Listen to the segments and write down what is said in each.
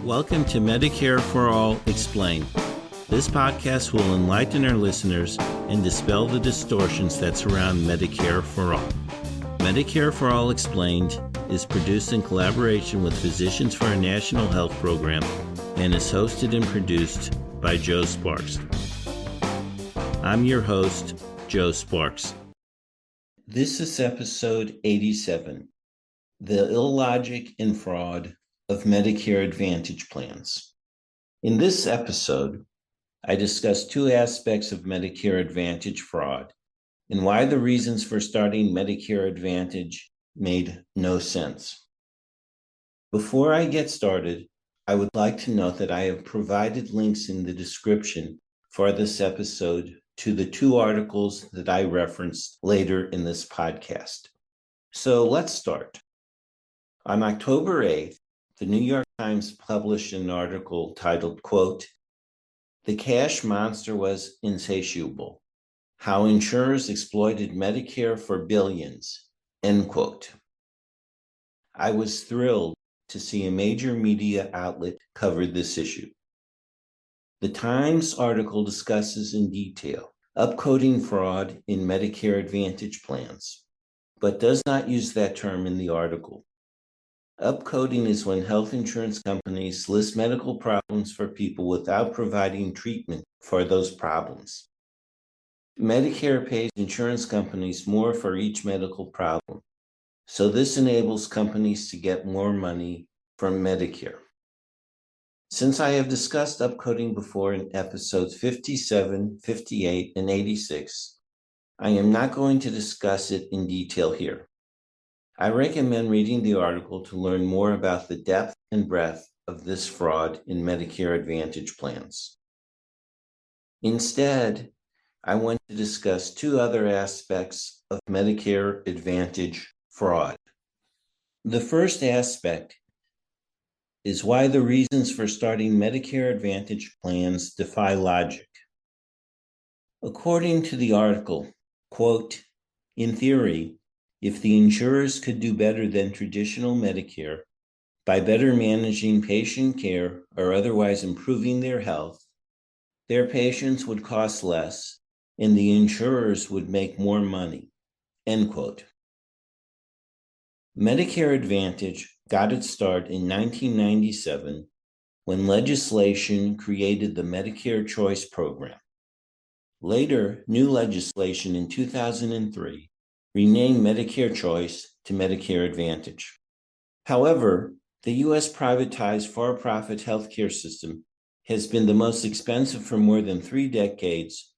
Welcome to Medicare for All Explained. This podcast will enlighten our listeners and dispel the distortions that surround Medicare for All. Medicare for All Explained is produced in collaboration with Physicians for a National Health Program and is hosted and produced by Joe Sparks. I'm your host, Joe Sparks. This is episode 87, The Illogic and Fraud of Medicare Advantage Plans. In this episode, I discuss two aspects of Medicare Advantage fraud and why the reasons for starting Medicare Advantage made no sense. Before I get started, I would like to note that I have provided links in the description for this episode to the two articles that I referenced later in this podcast. So let's start. On October 8th, the New York Times published an article titled, quote, "The Cash Monster Was Insatiable. How Insurers Exploited Medicare for Billions," end quote. I was thrilled to see a major media outlet cover this issue. The Times article discusses in detail upcoding fraud in Medicare Advantage plans, but does not use that term in the article. Upcoding is when health insurance companies list medical problems for people without providing treatment for those problems. Medicare pays insurance companies more for each medical problem, so this enables companies to get more money from Medicare. Since I have discussed upcoding before in episodes 57, 58, and 86, I am not going to discuss it in detail here. I recommend reading the article to learn more about the depth and breadth of this fraud in Medicare Advantage plans. Instead, I want to discuss two other aspects of Medicare Advantage fraud. The first aspect is why the reasons for starting Medicare Advantage plans defy logic. According to the article, quote, "In theory, if the insurers could do better than traditional Medicare by better managing patient care or otherwise improving their health, their patients would cost less and the insurers would make more money," end quote. Medicare Advantage got its start in 1997 when legislation created the Medicare Choice Program. Later, new legislation in 2003 renamed Medicare Choice to Medicare Advantage. However, the U.S. privatized for-profit healthcare system has been the most expensive for more than 3 decades,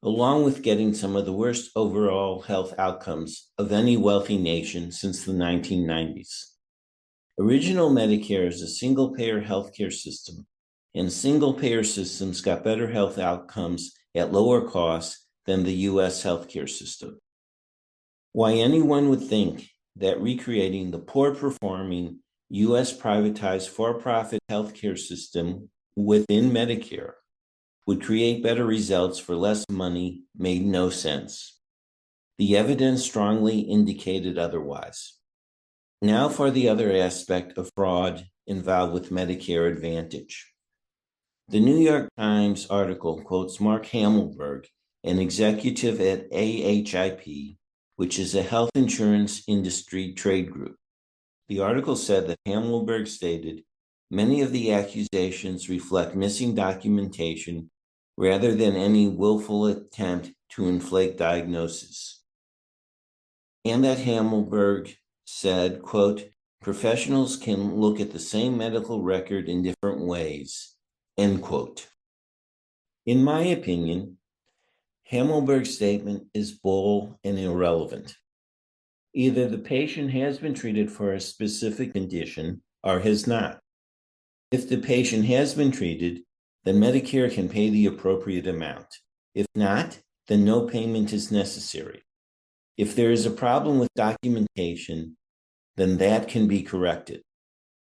along with getting some of the worst overall health outcomes of any wealthy nation since the 1990s. Original Medicare is a single-payer healthcare system, and single-payer systems got better health outcomes at lower costs than the U.S. healthcare system. Why anyone would think that recreating the poor-performing U.S. privatized for-profit healthcare system within Medicare would create better results for less money made no sense. The evidence strongly indicated otherwise. Now for the other aspect of fraud involved with Medicare Advantage. The New York Times article quotes Mark Hammelberg, an executive at AHIP, which is a health insurance industry trade group. The article said that Hammelberg stated, "Many of the accusations reflect missing documentation rather than any willful attempt to inflate diagnosis." And that Hammelberg said, quote, "Professionals can look at the same medical record in different ways," end quote. In my opinion, Hammelberg's statement is bull and irrelevant. Either the patient has been treated for a specific condition or has not. If the patient has been treated, then Medicare can pay the appropriate amount. If not, then no payment is necessary. If there is a problem with documentation, then that can be corrected.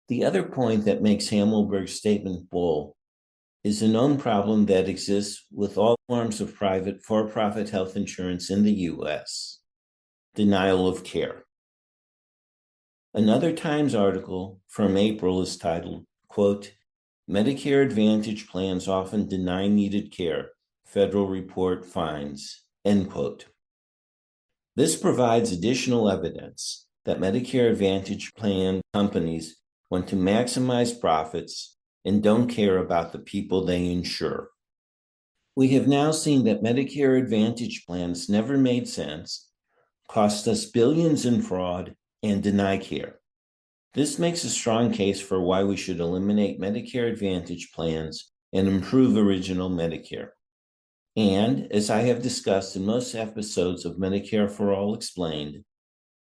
The other point that makes Hammelberg's statement bull is a known problem that exists with all forms of private for-profit health insurance in the U.S., denial of care. Another Times article from April is titled, quote, Medicare Advantage plans often deny needed care, federal report finds, end quote. This provides additional evidence that Medicare Advantage plan companies want to maximize profits and don't care about the people they insure. We have now seen that Medicare Advantage plans never made sense, cost us billions in fraud, and deny care. This makes a strong case for why we should eliminate Medicare Advantage plans and improve Original Medicare. And, as I have discussed in most episodes of Medicare for All Explained,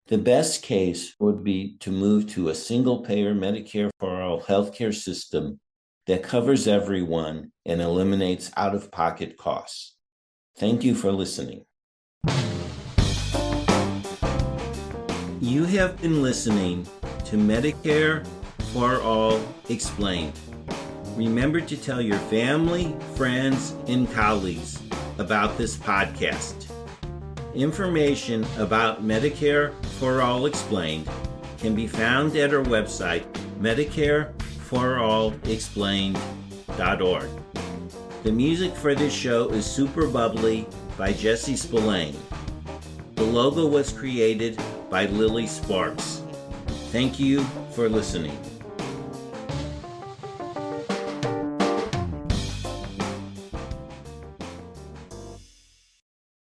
the best case would be to move to a single-payer Medicare for All healthcare system that covers everyone and eliminates out-of-pocket costs. Thank you for listening. You have been listening to Medicare for All Explained. Remember to tell your family, friends, and colleagues about this podcast. Information about Medicare for All Explained can be found at our website, medicareforallexplained.org. The music for this show is Super Bubbly by Jesse Spillane. The logo was created by Lily Sparks. Thank you for listening.